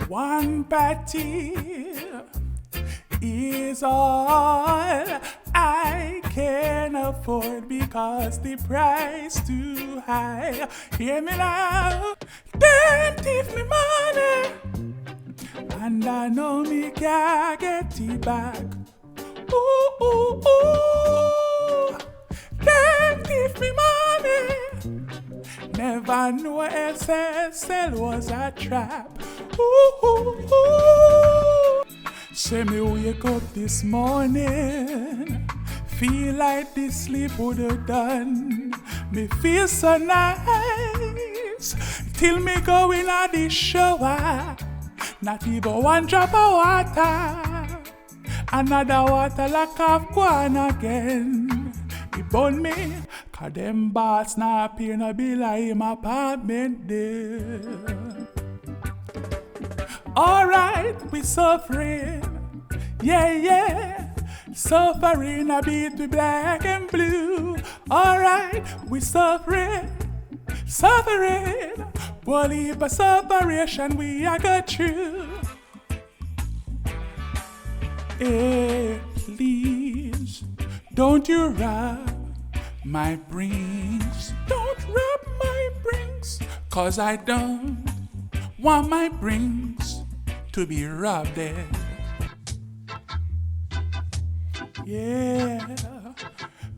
One patty is all I can afford because the price too high. Hear me now. Them thief me money, and I know me can't get it back. Ooh, ooh, ooh. Them thief me money. Never knew SSL was a trap. Ooh, ooh, ooh. Say me wake up this morning, feel like this sleep would have done. Me feel so nice till me go in at the shower. Not even one drop of water. Another water like I've gone again. It burn me, cause them bars now appear to be like in my apartment there. Alright, we suffering. Yeah, yeah. Suffering a bit with black and blue. Alright, we suffering. Suffering. But if a separation we are go through. Hey, please, don't you rub my brings. Don't rub my brings. Cause I don't want my brings to be rubbed there. Yeah,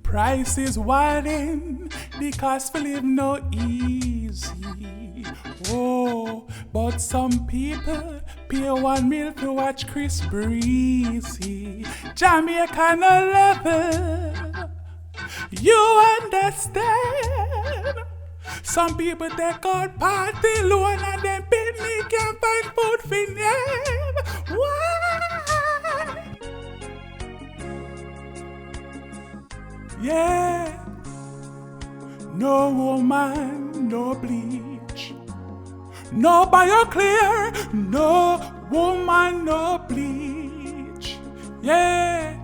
price is widening, the cost for live no easy. Oh, but some people pay 1 mil to watch Chris Breezy. Jamaica no level, you understand? Some people take out party loan and then picnic can't find food for them. Why? Yeah, no woman, no bleach, no BioClear, no woman, no bleach. Yeah,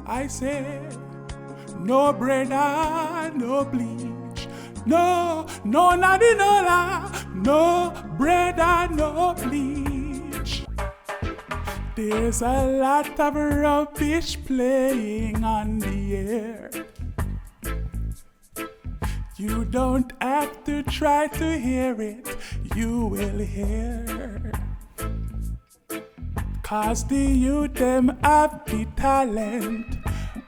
I say, no bread, no bleach, no nadinola, no bread, no bleach. There's a lot of rubbish playing on the air. You don't have to try to hear it, you will hear. Cause the youth them have the talent,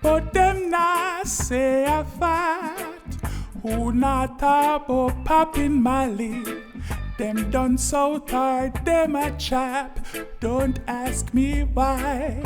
but them not say a fact. Who not talk about popping Marley? Them done so tired, them a chap. Don't ask me why.